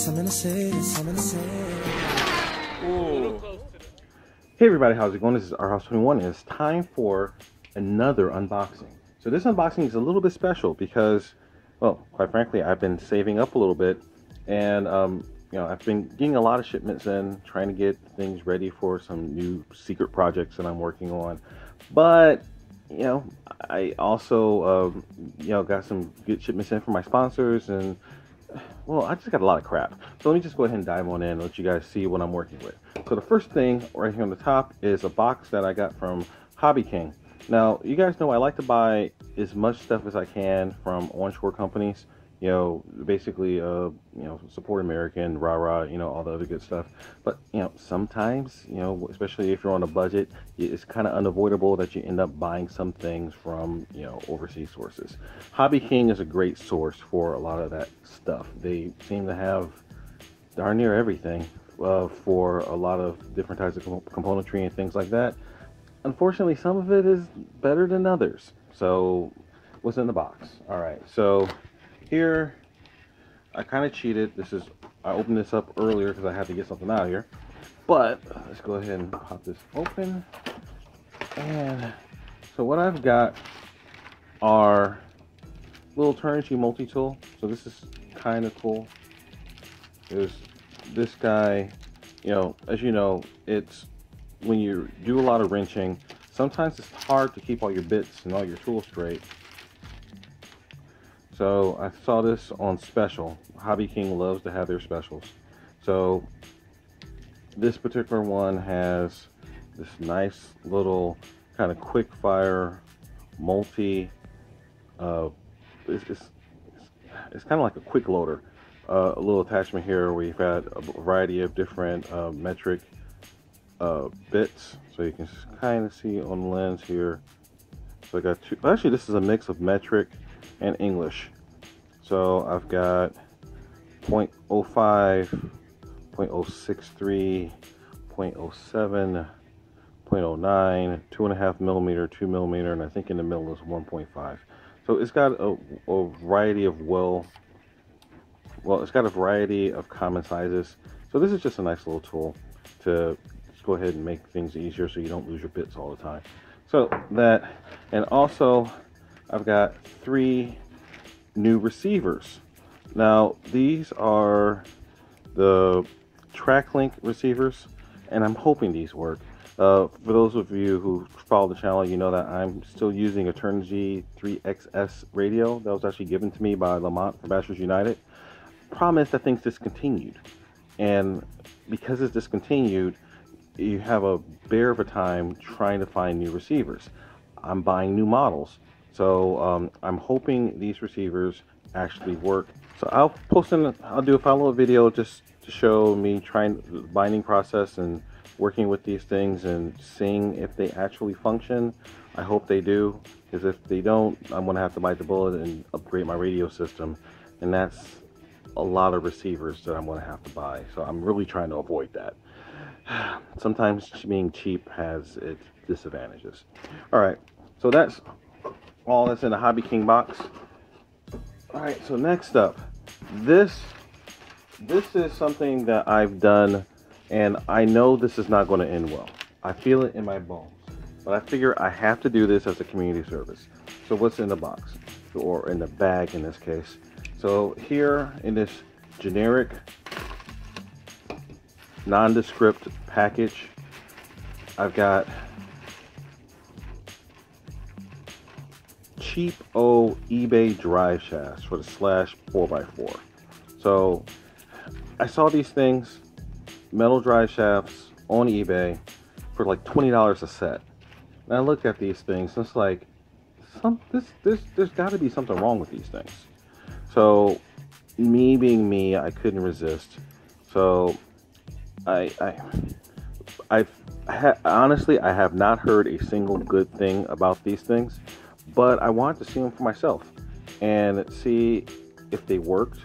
Ooh. Hey everybody, how's it going? This is Ep.259 and it's time for another unboxing. So this unboxing is a little bit special because, well, quite frankly, I've been saving up a little bit and you know, I've been getting a lot of shipments in, trying to get things ready for some new secret projects that I'm working on. But you know, I also you know, got some good shipments in for my sponsors, and well, I just got a lot of crap. So let me just go ahead and dive on in and let you guys see what I'm working with. So the first thing right here on the top is a box that I got from Hobby King. Now, you guys know I like to buy as much stuff as I can from onshore companies. You know, basically, you know, support American, rah-rah, you know, all the other good stuff. But, you know, sometimes, you know, especially if you're on a budget, it's kind of unavoidable that you end up buying some things from, you know, overseas sources. Hobby King is a great source for a lot of that stuff. They seem to have darn near everything for a lot of different types of componentry and things like that. Unfortunately, some of it is better than others. So, what's in the box? All right, so here, I kind of cheated. I opened this up earlier because I had to get something out of here. But let's go ahead and pop this open. And so what I've got are little turnkey multi-tool. So this is kind of cool. There's this guy, you know, as you know, it's when you do a lot of wrenching, sometimes it's hard to keep all your bits and all your tools straight. So I saw this on special. Hobby King loves to have their specials. So this particular one has this nice little kind of quick fire multi. It's kind of like a quick loader. A little attachment here where you've got a variety of different metric bits. So you can kind of see on the lens here. So I got two. Actually, this is a mix of metric and English. So I've got 0.05, 0.063, 0.07, 0.09, 2.5 millimeter, 2 millimeter, and I think in the middle is 1.5. So it's got a variety of it's got a variety of common sizes. So this is just a nice little tool to just go ahead and make things easier so you don't lose your bits all the time. So that, and also I've got 3 new receivers. Now these are the TrackLink receivers, and I'm hoping these work. For those of you who follow the channel, you know that I'm still using a Turnigy 3XS radio that was actually given to me by Lamont from Bashers United. Problem is that thing's discontinued, and because it's discontinued, you have a bear of a time trying to find new receivers. I'm buying new models. So I'm hoping these receivers actually work. So I'll do a follow-up video just to show me trying the binding process and working with these things and seeing if they actually function. I hope they do, because if they don't, I'm gonna have to bite the bullet and upgrade my radio system, and that's a lot of receivers that I'm gonna have to buy. So I'm really trying to avoid that. Sometimes being cheap has its disadvantages. All right, so that's all that's in the Hobby King box. All right, so next up, this is something that I've done, and I know this is not going to end well. I feel it in my bones, but I figure I have to do this as a community service. So what's in the box, or in the bag in this case? So here in this generic nondescript package, I've got cheap eBay drive shafts for the Slash 4x4. So I saw these things, metal drive shafts on eBay for like $20 a set. And I looked at these things and it's like, there's got to be something wrong with these things. So me being me, I couldn't resist. So honestly, I have not heard a single good thing about these things, but I wanted to see them for myself and see if they worked,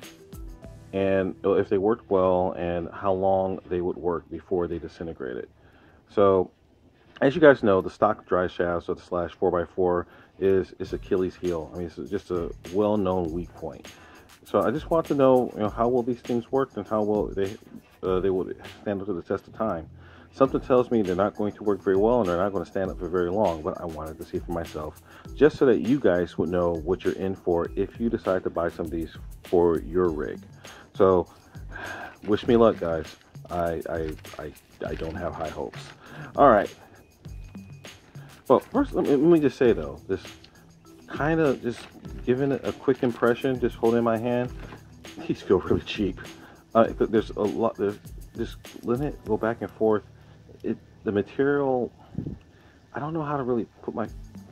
and if they worked well, and how long they would work before they disintegrated. So as you guys know, the stock drive shafts of the Slash 4x4 is Achilles heel. I mean, it's just a well-known weak point. So I just want to know, how will these things work and how will they would stand up to the test of time. Something tells me they're not going to work very well and they're not going to stand up for very long, but I wanted to see for myself, just so that you guys would know what you're in for if you decide to buy some of these for your rig. So wish me luck, guys. I don't have high hopes. All right. Well, first, let me just say, though, this kind of just giving it a quick impression, just holding my hand, these feel really cheap. There's a lot, just letting it go back and forth. The material, I don't know how to really put my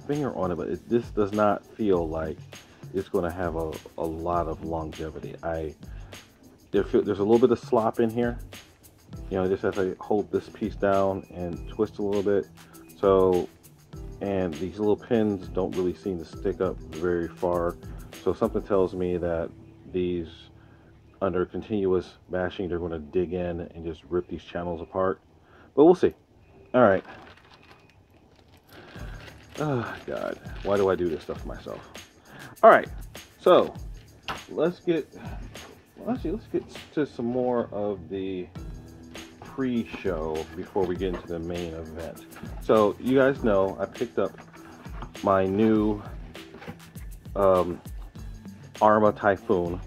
finger on it, but this does not feel like it's going to have a lot of longevity. There's a little bit of slop in here. Just as I hold this piece down and twist a little bit. So, and these little pins don't really seem to stick up very far. So something tells me that these, under continuous bashing, they're going to dig in and just rip these channels apart. But we'll see. All right. Oh, God. Why do I do this stuff to myself? All right. So let's get to some more of the pre-show before we get into the main event. So you guys know I picked up my new Arrma Typhoon,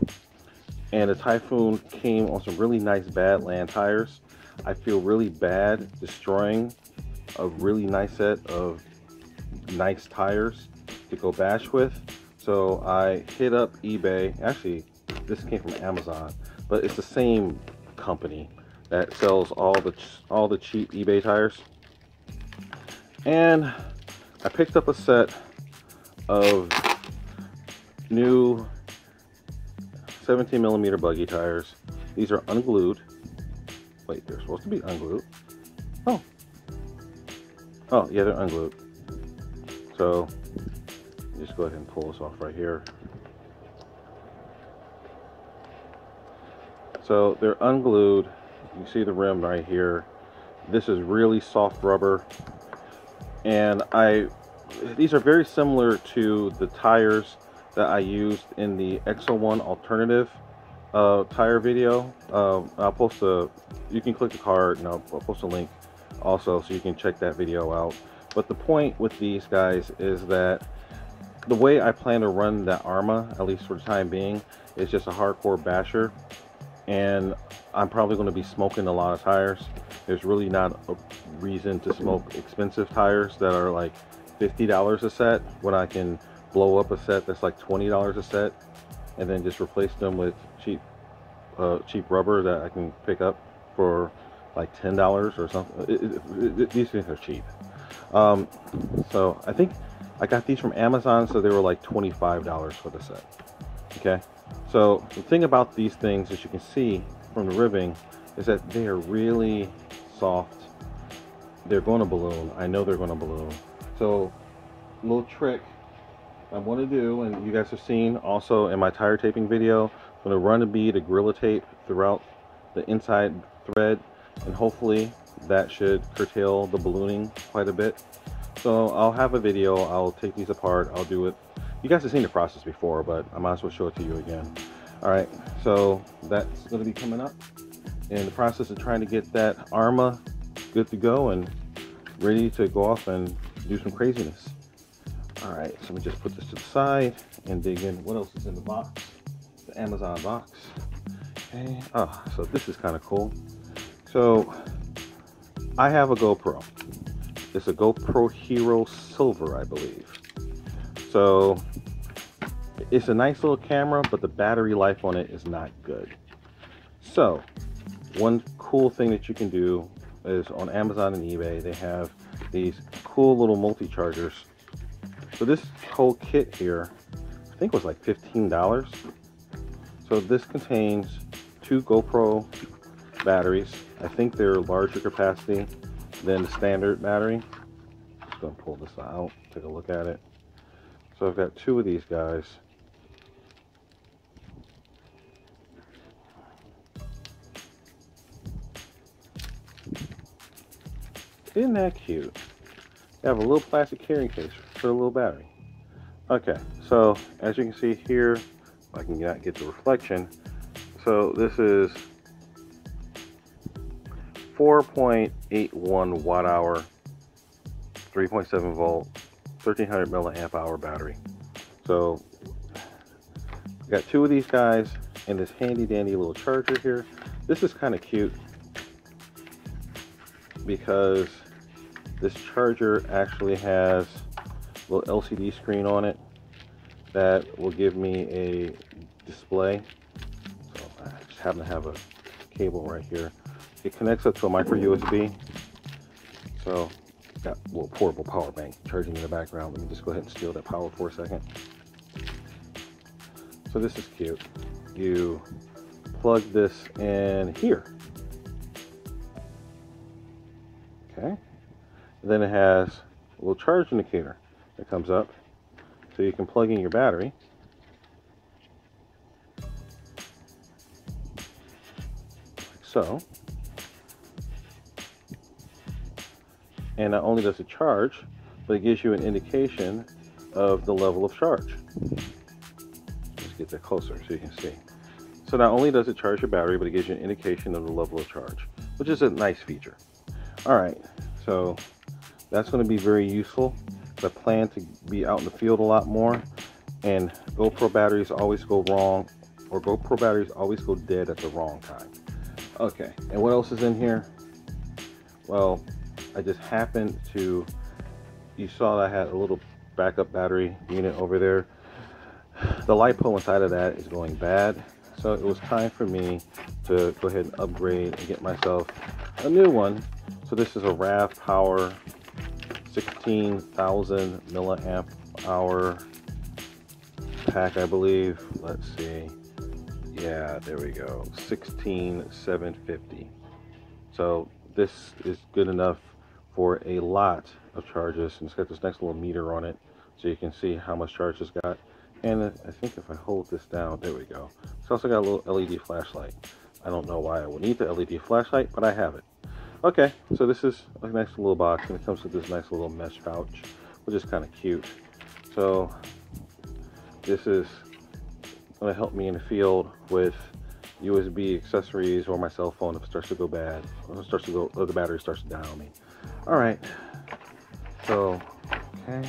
and the Typhoon came on some really nice Badland tires. I feel really bad destroying a really nice set of nice tires to go bash with. So I hit up eBay. Actually, this came from Amazon, but it's the same company that sells all the cheap eBay tires. And I picked up a set of new 17mm buggy tires. These are unglued. Wait, they're supposed to be unglued. Oh yeah, they're unglued. So just go ahead and pull this off right here. So they're unglued. You can see the rim right here. This is really soft rubber, and these are very similar to the tires that I used in the Exo1 alternative tire video. I'll post you can click the card and I'll post a link also so you can check that video out. But the point with these guys is that the way I plan to run that Arrma, at least for the time being, is just a hardcore basher, and I'm probably going to be smoking a lot of tires. There's really not a reason to smoke expensive tires that are like $50 a set when I can blow up a set that's like $20 a set and then just replace them with cheap rubber that I can pick up for like $10 or something. These things are cheap. So I think I got these from Amazon, so they were like $25 for the set. Okay, so the thing about these things, as you can see from the ribbing, is that they are really soft. They're going to balloon. I know they're going to balloon. So a little trick I want to do, and you guys have seen also in my tire taping video, I'm going to run a bead of Gorilla Tape throughout the inside thread, and hopefully that should curtail the ballooning quite a bit. So I'll have a video, I'll take these apart, I'll do it. You guys have seen the process before, but I might as well show it to you again. Alright, so that's going to be coming up in the process of trying to get that Arrma good to go and ready to go off and do some craziness. Alright, so let me just put this to the side and dig in. What else is in the box? The Amazon box. Okay. Oh, so this is kind of cool. So I have a GoPro. It's a GoPro Hero Silver, I believe. So it's a nice little camera, but the battery life on it is not good. So one cool thing that you can do is on Amazon and eBay, they have these cool little multi-chargers. So this whole kit here, I think was like $15. So this contains 2 GoPro batteries. I think they're larger capacity than the standard battery. Just gonna pull this out, take a look at it. So I've got 2 of these guys. Isn't that cute? They have a little plastic carrying case for a little battery. Okay, so as you can see here, I can not get the reflection. So this is 4.81 watt hour, 3.7 volt, 1300 milliamp hour battery. So I got two of these guys and this handy dandy little charger here. This is kind of cute because this charger actually has a little LCD screen on it that will give me a display. So I just happen to have a cable right here. It connects up to a micro USB. So got a little portable power bank charging in the background. Let me just go ahead and steal that power for a second. So this is cute. You plug this in here. Okay. And then it has a little charge indicator that comes up. So you can plug in your battery. Like so. And not only does it charge, but it gives you an indication of the level of charge. Let's get that closer so you can see. So not only does it charge your battery, but it gives you an indication of the level of charge, which is a nice feature. All right, so that's going to be very useful. I plan to be out in the field a lot more, and GoPro batteries always go wrong, or GoPro batteries always go dead at the wrong time. Okay, and what else is in here? Well, I just happened to, you saw that I had a little backup battery unit over there. The LiPo inside of that is going bad, so it was time for me to go ahead and upgrade and get myself a new one. So this is a RAV Power 16,000 milliamp hour pack, I believe. Let's see. Yeah, there we go. 16,750. So this is good enough for a lot of charges, and it's got this nice little meter on it, so you can see how much charge it's got. And I think if I hold this down, there we go. It's also got a little LED flashlight. I don't know why I would need the LED flashlight, but I have it. Okay, so this is a nice little box, and it comes with this nice little mesh pouch, which is kind of cute. So this is going to help me in the field with USB accessories or my cell phone if it starts to go bad, or it starts to go, or the battery starts to die on me. All right, so okay.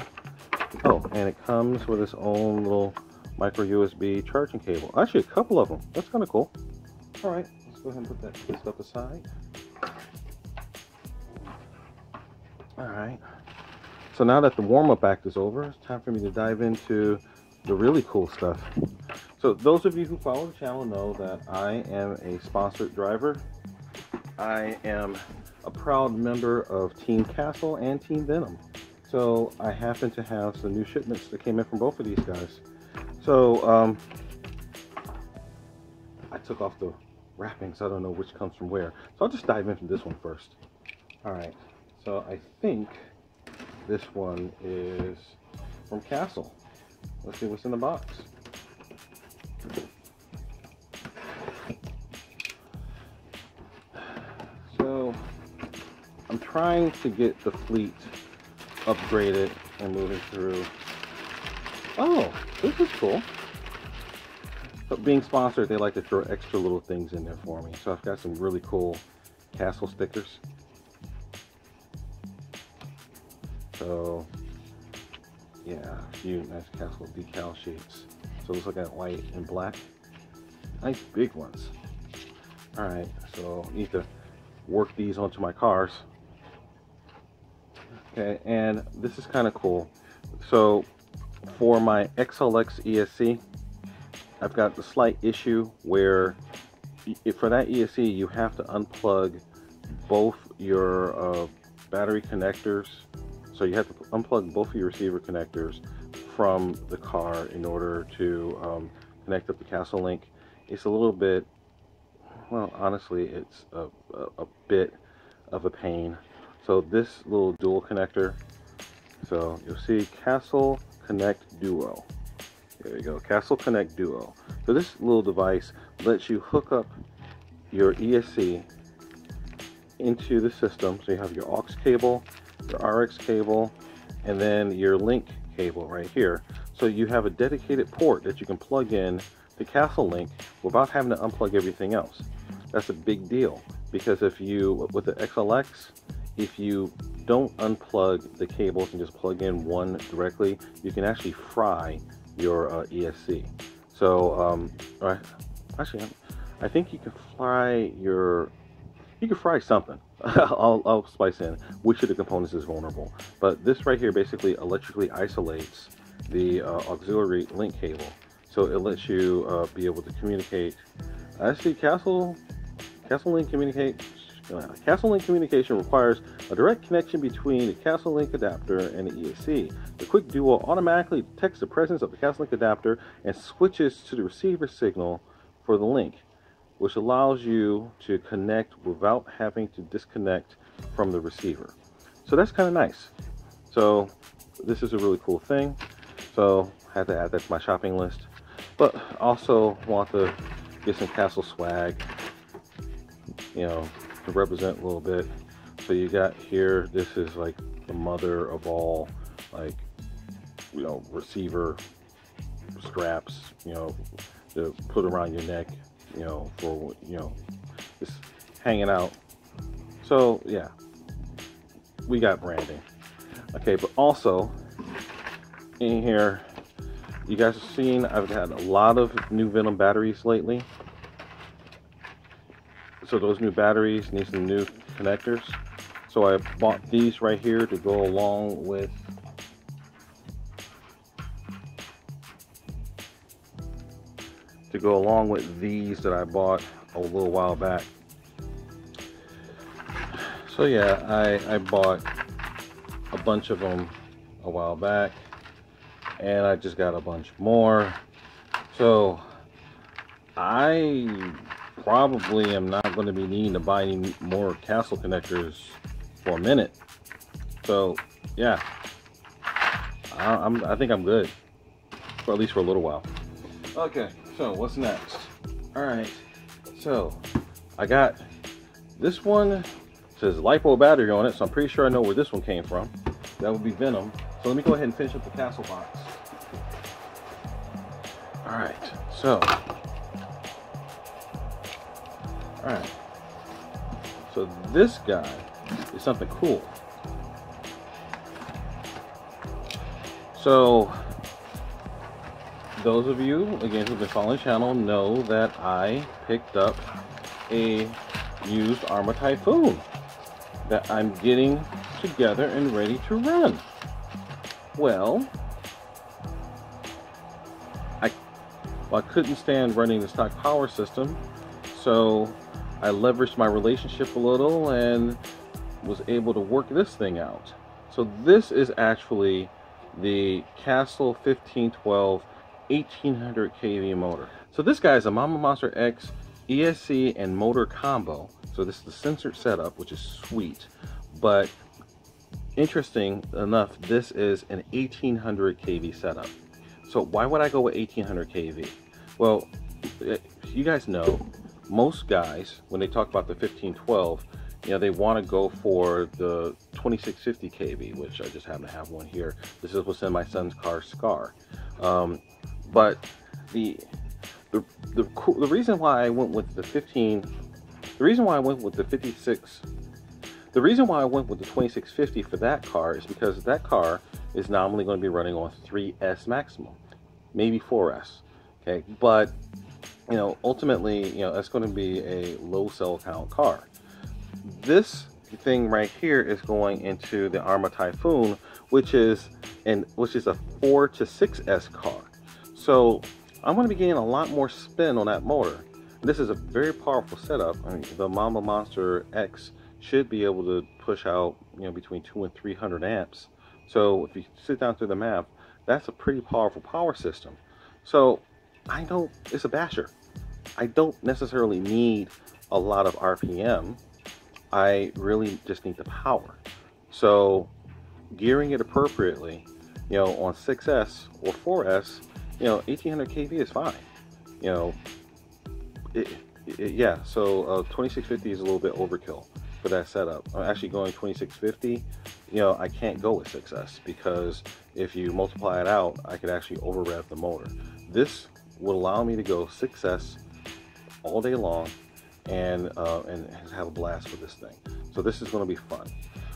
Oh, and it comes with its own little micro USB charging cable. Actually, a couple of them. That's kind of cool. All right, let's go ahead and put that stuff aside. All right, so now that the warm-up act is over, it's time for me to dive into the really cool stuff. So those of you who follow the channel know that I am a sponsored driver. I am a proud member of Team Castle and Team Venom. So I happen to have some new shipments that came in from both of these guys. So I took off the wrapping, so I don't know which comes from where. So I'll just dive into this one first. All right. So I think this one is from Castle. Let's see what's in the box. So I'm trying to get the fleet upgraded and moving through. Oh, this is cool. But being sponsored, they like to throw extra little things in there for me. So I've got some really cool Castle stickers. So yeah, a few nice Castle decal sheets. So it looks like that white and black. Nice big ones. All right, so I need to work these onto my cars. Okay, and this is kind of cool. So for my XLX ESC, I've got the slight issue where for that ESC you have to unplug both your battery connectors. So you have to unplug both of your receiver connectors from the car in order to connect up the Castle Link. It's a little bit, well, honestly, it's a bit of a pain. So this little dual connector, so you'll see Castle Connect Duo. There you go, Castle Connect Duo. So this little device lets you hook up your ESC into the system. So you have your aux cable, your RX cable, and then your link cable right here. So you have a dedicated port that you can plug in the Castle Link without having to unplug everything else. That's a big deal, because if you, with the XLX, if you don't unplug the cables and just plug in one directly, you can actually fry your ESC. So, actually, I think you can fry something. I'll spice in which of the components is vulnerable. But this right here basically electrically isolates the auxiliary link cable. So it lets you be able to communicate. Actually, Castle Link communication requires a direct connection between the Castle Link adapter and the ESC. The Quick Duo automatically detects the presence of the Castle Link adapter and switches to the receiver signal for the link, which allows you to connect without having to disconnect from the receiver. So that's kind of nice. So this is a really cool thing. So I had to add that to my shopping list. But also want to get some Castle swag, you know, to represent a little bit. So you got here, this is like the mother of all, like, you know, receiver straps, you know, to put around your neck, you know, for, you know, just hanging out. So yeah, we got branding. Okay, but also in here, you guys have seen I've had a lot of new Venom batteries lately. So those new batteries need some new connectors. So I bought these right here to go along with these that I bought a little while back. So yeah, I bought a bunch of them a while back, and I just got a bunch more. So I probably am not going to be needing to buy any more Castle connectors for a minute. So yeah, I think I'm good, for at least for a little while. Okay, so what's next? All right, so I got this one. It says LiPo battery on it, so I'm pretty sure I know where this one came from. That would be Venom. So let me go ahead and finish up the Castle box. All right, so so this guy is something cool. So those of you, again, who've been following the channel know that I picked up a used Arma Typhoon that I'm getting together and ready to run. Well, I couldn't stand running the stock power system, so I leveraged my relationship a little and was able to work this thing out. So this is actually the Castle 1512 1800 kV motor. So this guy is a Mama Monster X ESC and motor combo. So this is the censored setup, which is sweet. But interesting enough, this is an 1800 kV setup. So why would I go with 1800 kV? Well, you guys know, most guys, when they talk about the 1512, you know, they want to go for the 2650 kV, which I just happen to have one here. This is what's in my son's car, Scar. But the reason why I went with the 2650 for that car is because that car is nominally going to be running on 3S maximum, maybe 4S. Okay, but you know, ultimately, you know, that's going to be a low cell count car. This thing right here is going into the Arma Typhoon, which is a 4 to 6S car. So I'm going to be getting a lot more spin on that motor. This is a very powerful setup. I mean, the Mama Monster X should be able to push out, you know, between 200 and 300 amps. So if you sit down through the math, that's a pretty powerful power system. So I know it's a basher. I don't necessarily need a lot of RPM. I really just need the power. So gearing it appropriately, you know, on 6S or 4S, you know, 1800 kV is fine. You know, yeah, so 2650 is a little bit overkill for that setup. I'm actually going 2650. You know, I can't go with 6S because if you multiply it out, I could actually over rev the motor. This would allow me to go 6S all day long and have a blast with this thing. So this is going to be fun.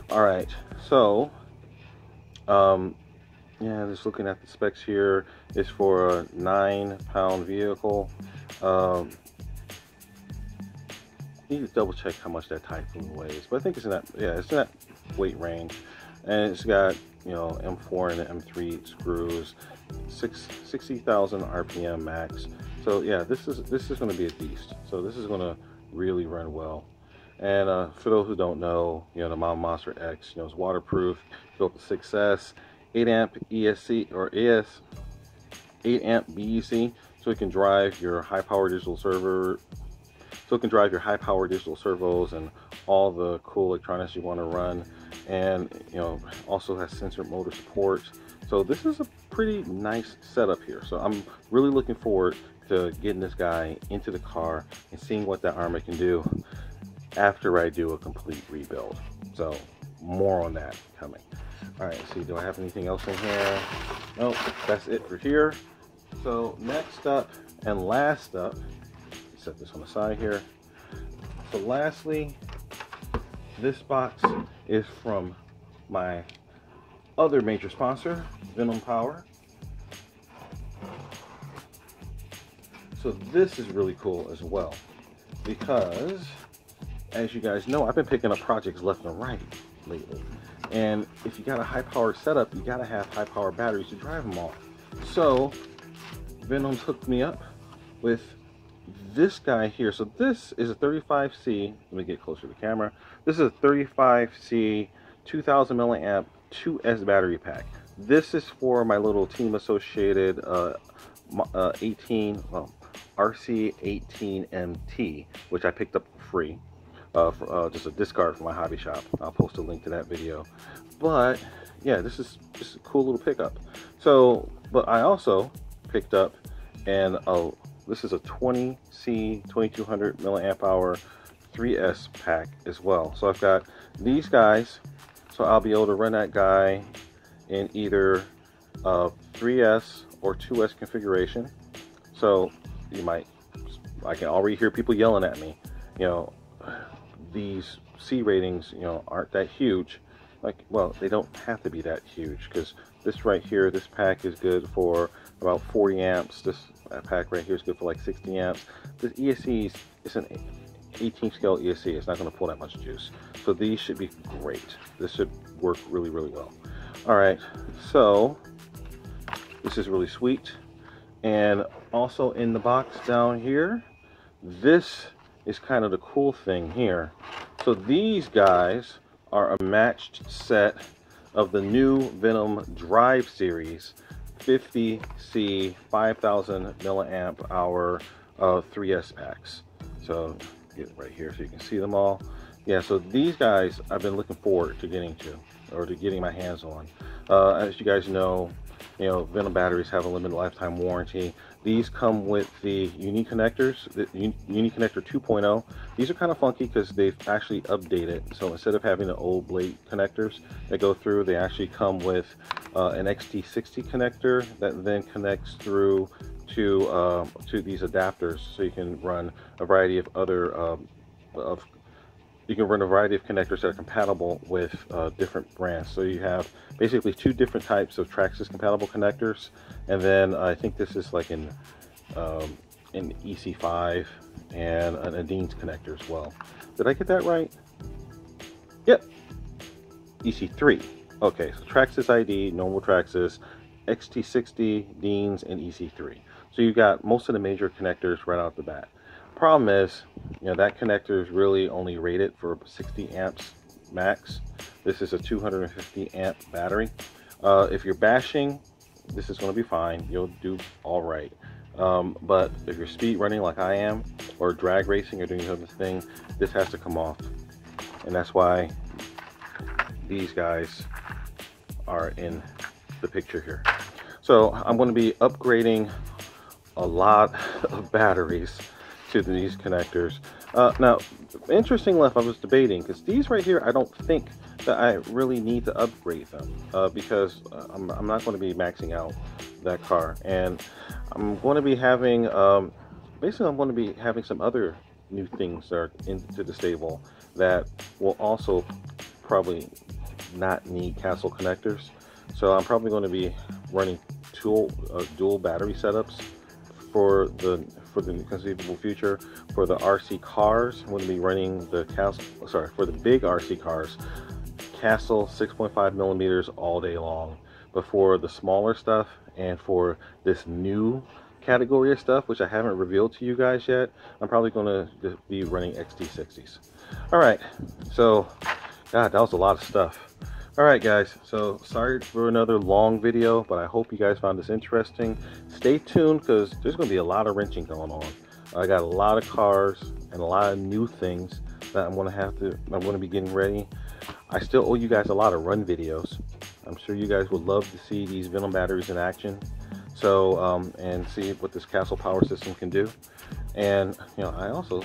All right, so yeah, just looking at the specs here, it's for a 9-pound vehicle. Need to double check how much that Typhoon weighs, but I think it's in that, yeah, it's in that weight range. And it's got, you know, M4 and M3 screws, 60,000 RPM max. So yeah, this is going to be a beast. So this is going to really run well. And for those who don't know, you know, the Mount Monster X, you know, is waterproof, built to 6S, 8 amp ESC or 8 amp BEC, so it can drive your high power digital server. So it can drive your high power digital servos and all the cool electronics you want to run. And, you know, also has sensor motor support. So this is a pretty nice setup here. So I'm really looking forward to getting this guy into the car and seeing what that armor can do after I do a complete rebuild. So more on that coming. All right, let's see, do I have anything else in here? Nope, that's it for here. So next up and last up, set this on the side here. So lastly, this box is from my other major sponsor, Venom Power. So this is really cool as well, because as you guys know, I've been picking up projects left and right lately. And if you got a high powered setup, you gotta have high powered batteries to drive them off. So Venom's hooked me up with this guy here. So this is a 35C, let me get closer to the camera. This is a 35C 2000 milliamp 2S battery pack. This is for my little team associated RC18MT, which I picked up for free. Just a discard from my hobby shop. I'll post a link to that video. But yeah, this is just a cool little pickup. So, but I also picked up this is a 20C 2200 milliamp hour 3S pack as well. So I've got these guys, so I'll be able to run that guy in either 3S or 2S configuration. So I can already hear people yelling at me, you know, these C ratings, you know, aren't that huge. Like, well, they don't have to be that huge, because this right here, this pack is good for about 40 amps. This pack right here is good for like 60 amps. This ESC is an 18 scale ESC. It's not going to pull that much juice. So these should be great. This should work really, really well. All right, so this is really sweet. And also in the box down here, this is kind of the cool thing here. So these guys are a matched set of the new Venom Drive Series 50C 5000 milliamp hour 3S packs. So get it right here so you can see them all. Yeah, so these guys I've been looking forward to getting my hands on. As you guys know, you know, Venom batteries have a limited lifetime warranty. These come with the unique connectors, the unique connector 2.0. These are kind of funky because they've actually updated. So instead of having the old blade connectors that go through, they actually come with an XT60 connector that then connects through to these adapters, so you can run a variety of other connectors that are compatible with different brands. So you have basically two different types of Traxxas compatible connectors, and then I think this is like an EC5 and an Adine's connector as well. Did I get that right? Yep. EC3. Okay, so Traxxas ID, normal Traxxas, XT60, Dean's, and EC3. So you got most of the major connectors right out the bat. Problem is, you know, that connector is really only rated for 60 amps max. This is a 250 amp battery. If you're bashing, this is going to be fine. You'll do all right. But if you're speed running like I am, or drag racing or doing other thing, this has to come off. And that's why these guys are in the picture here. So I'm going to be upgrading a lot of batteries to these connectors. Now, interesting enough, I was debating because these right here, I don't think that I really need to upgrade them because I'm not going to be maxing out that car, and I'm going to be having basically I'm going to be having some other new things that are into the stable that will also probably not need castle connectors. So I'm probably going to be running dual battery setups for the conceivable future. For the RC cars, I'm going to be running the for the big RC cars, Castle 6.5 millimeters all day long. But for the smaller stuff and for this new category of stuff, which I haven't revealed to you guys yet, I'm probably going to be running XT60s. All right, so God, that was a lot of stuff. All right, guys, so sorry for another long video, but I hope you guys found this interesting. Stay tuned because there's going to be a lot of wrenching going on. I got a lot of cars and a lot of new things that I'm going to be getting ready. I still owe you guys a lot of run videos. I'm sure you guys would love to see these Venom batteries in action. So, and see what this Castle power system can do. And, I also,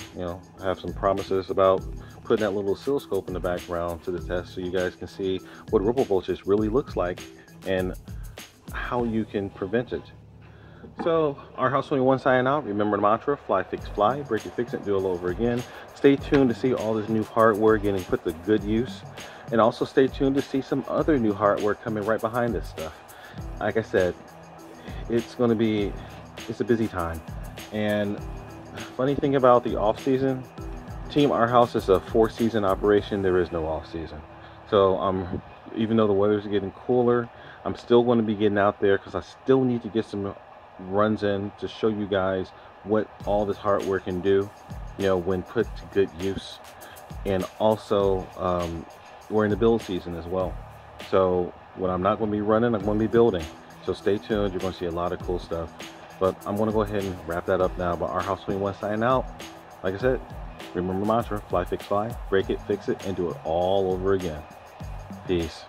have some promises about putting that little oscilloscope in the background to the test so you guys can see what ripple voltage really looks like and how you can prevent it. So, our House 21 signing out. Remember the mantra, fly, fix, fly, break it, fix it, do it all over again. Stay tuned to see all this new hardware getting put to good use. And also stay tuned to see some other new hardware coming right behind this stuff. Like I said, it's a busy time. And funny thing about the off season, Team Our House is a 4-season operation. There is no off season. So even though the weather's getting cooler, I'm still going to be getting out there because I still need to get some runs in to show you guys what all this hardware can do, when put to good use. And also, we're in the build season as well. So when I'm not going to be running, I'm going to be building. So stay tuned. You're going to see a lot of cool stuff. But I'm going to go ahead and wrap that up now. But our House 21 signing out. Like I said, remember the mantra, fly, fix, fly, break it, fix it, and do it all over again. Peace.